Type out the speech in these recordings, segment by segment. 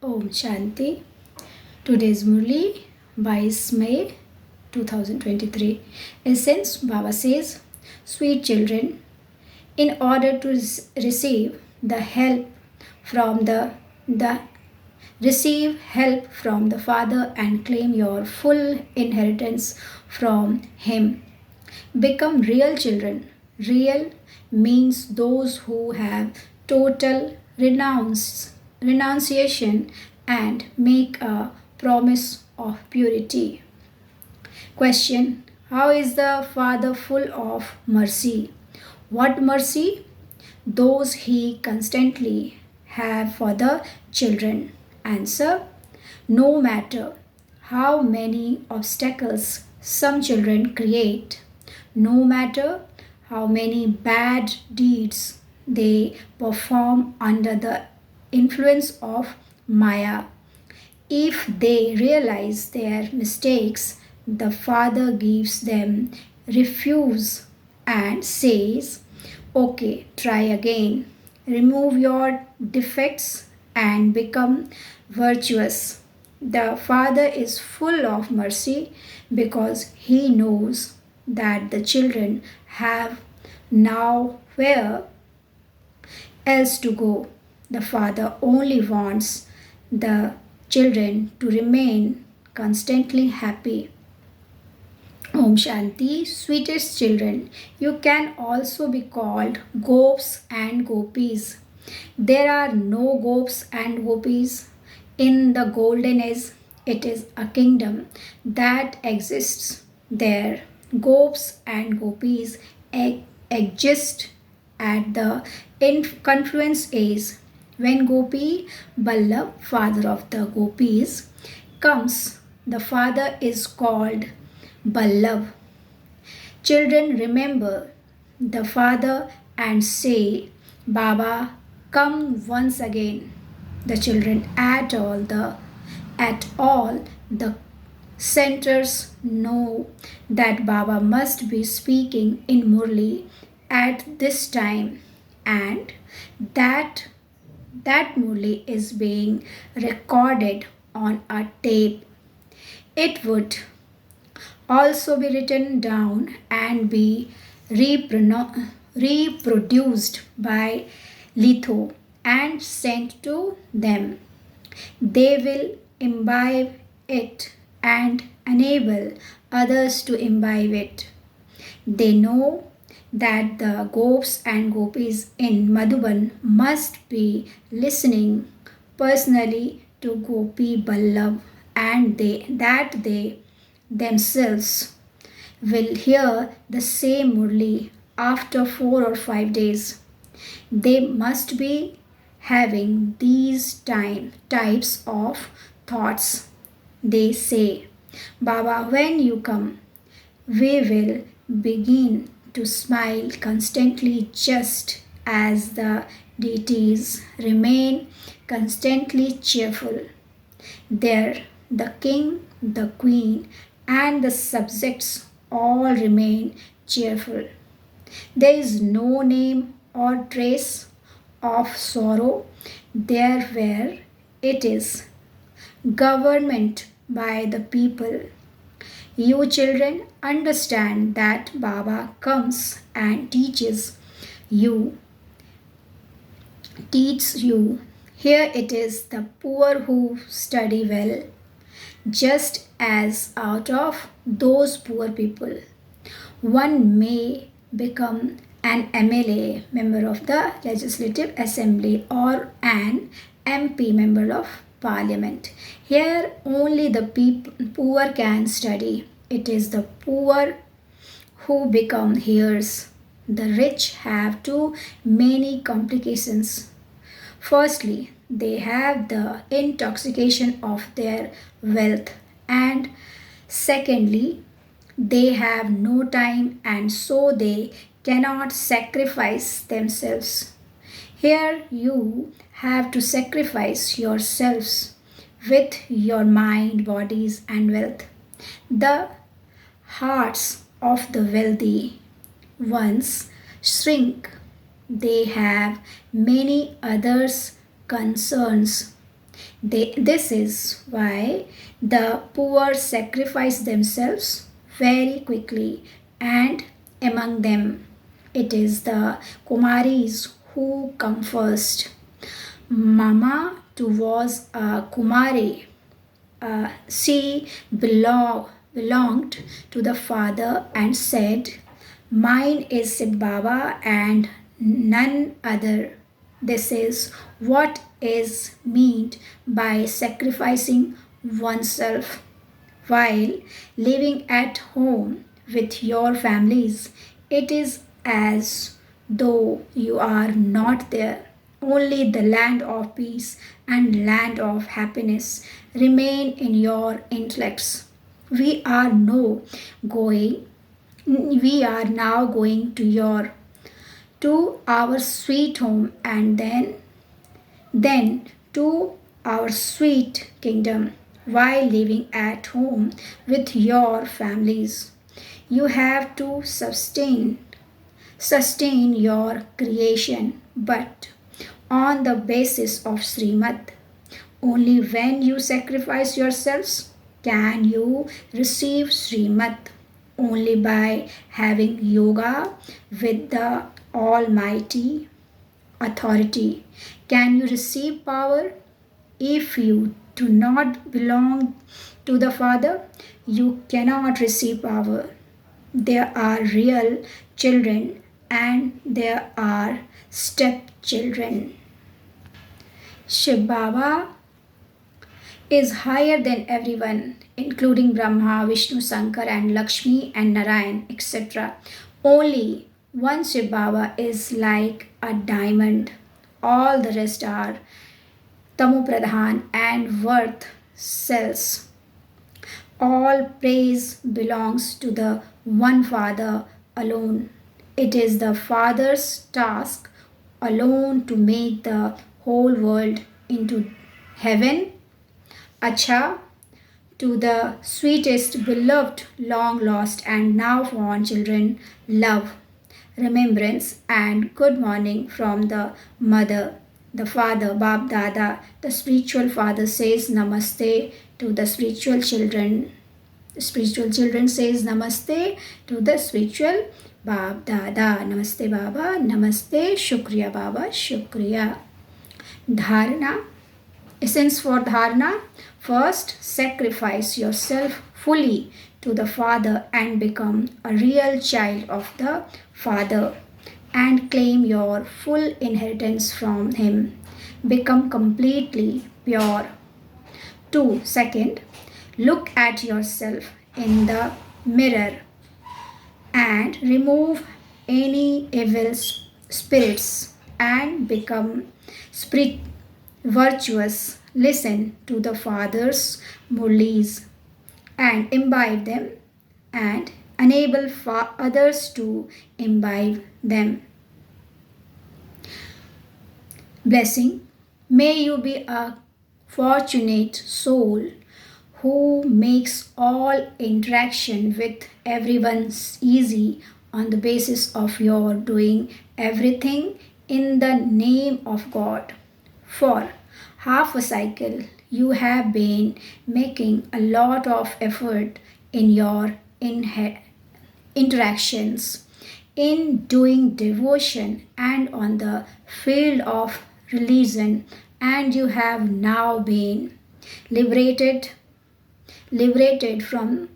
Om Shanti. Today's Murli, 22 May 2023. Essence Baba says, Sweet children, in order to receive the help from the receive help from the Father and claim your full inheritance from Him. Become real children. Real means those who have total renunciation and make a promise of purity. Question: how is the Father full of mercy? What mercy? Those He constantly have for the children. Answer: no matter how many obstacles some children create, no matter how many bad deeds they perform under the influence of Maya, if they realize their mistakes, the Father gives them refuge and says, okay, try again. Remove your defects and become virtuous. The Father is full of mercy because He knows that the children have nowhere else to go. The Father only wants the children to remain constantly happy. Om Shanti, sweetest children, you can also be called Gops and Gopis. There are no Gops and Gopis in the golden age. It is a kingdom that exists there. Gops and Gopis exist at the confluence age. When Gopi Ballabh, father of the Gopis, comes, the father is called Ballabh. Children remember the father and say, Baba, come once again. The children at all the centers know that Baba must be speaking in Murli at this time and that Murli is being recorded on a tape. It would also be written down and be reproduced by litho and sent to them. They will imbibe it and enable others to imbibe it. They know that the Gops and Gopis in Madhuban must be listening personally to Gopi Ballabh and they themselves will hear the same Murli after 4 or 5 days. They must be having these types of thoughts. They say, Baba, when you come, we will begin to smile constantly just as the deities remain constantly cheerful. There, the king, the queen, and the subjects all remain cheerful. There is no name or trace of sorrow there where it is government by the people. You children understand that Baba comes and you teaches you. Here it is the poor who study well, just as out of those poor people, one may become an MLA, member of the Legislative Assembly, or an MP, member of Parliament. Here only the poor can study. It is the poor who become heirs. The rich have too many complications. Firstly, they have the intoxication of their wealth, and secondly, they have no time and so they cannot sacrifice themselves. Here you have to sacrifice yourselves with your mind, bodies, and wealth. The hearts of the wealthy ones shrink. They have many others concerns. This is why the poor sacrifice themselves very quickly, and among them it is the Kumaris who come first. Mama too was a Kumari. She belonged to the father and said, "Mine is Sid Baba and none other." This is what is meant by sacrificing oneself while living at home with your families. It is as though you are not there. Only the land of peace and land of happiness remain in your intellects. We are no going we are now going to our sweet home, and then to our sweet kingdom while living at home with your families. You have to sustain your creation, but on the basis of Srimad. Only when you sacrifice yourselves can you receive Srimad. Only by having yoga with the Almighty authority can you receive power. If you do not belong to the Father, you cannot receive power. There are real children and there are stepchildren. Shiv Baba is higher than everyone, including Brahma, Vishnu, Shankar, and Lakshmi and Narayan, etc. Only one Shiv Baba is like a diamond. All the rest are Tamu Pradhan and worth cells. All praise belongs to the one Father alone. It is the Father's task alone to make the whole world into heaven. Acha, to the sweetest, beloved, long lost, and now found children, love, remembrance, and good morning from the mother, the father, Bab Dada. The spiritual father says Namaste to the spiritual children. The spiritual children says Namaste to the spiritual Bab Dada. Namaste Baba, Namaste, Shukriya Baba, Shukriya. Dharana, essence for dharana. First, sacrifice yourself fully to the Father and become a real child of the Father and claim your full inheritance from Him. Become completely pure. 2. Second, look at yourself in the mirror and remove any evil spirits and become virtuous. Listen to the Father's Murlis and imbibe them and enable others to imbibe them. Blessing. May you be a fortunate soul who makes all interaction with everyone easy on the basis of your doing everything in the name of God. For half a cycle, you have been making a lot of effort in your interactions, in doing devotion, and on the field of religion, and you have now been liberated from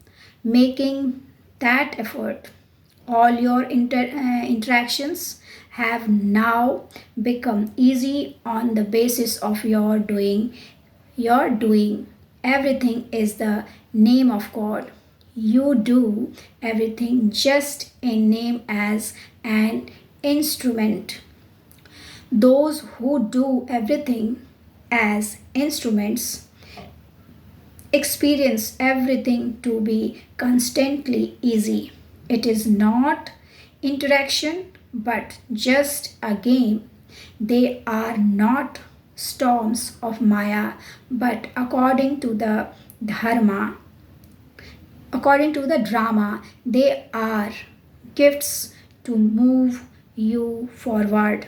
making that effort. All your interactions have now become easy on the basis of your doing. Your doing everything is the name of God. You do everything just in name as an instrument. Those who do everything as instruments experience everything to be constantly easy. It is not interaction but just a game. They are not storms of Maya, but according to the drama, they are gifts to move you forward.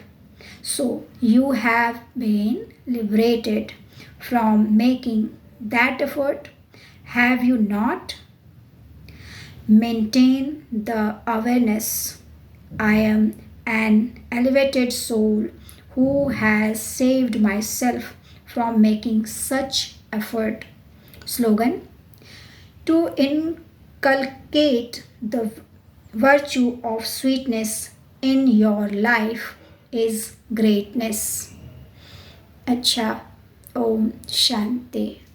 So you have been liberated from making that effort? Have you not? Maintain the awareness. I am an elevated soul who has saved myself from making such effort. Slogan: to inculcate the virtue of sweetness in your life is greatness. अच्छा, ओम शांति।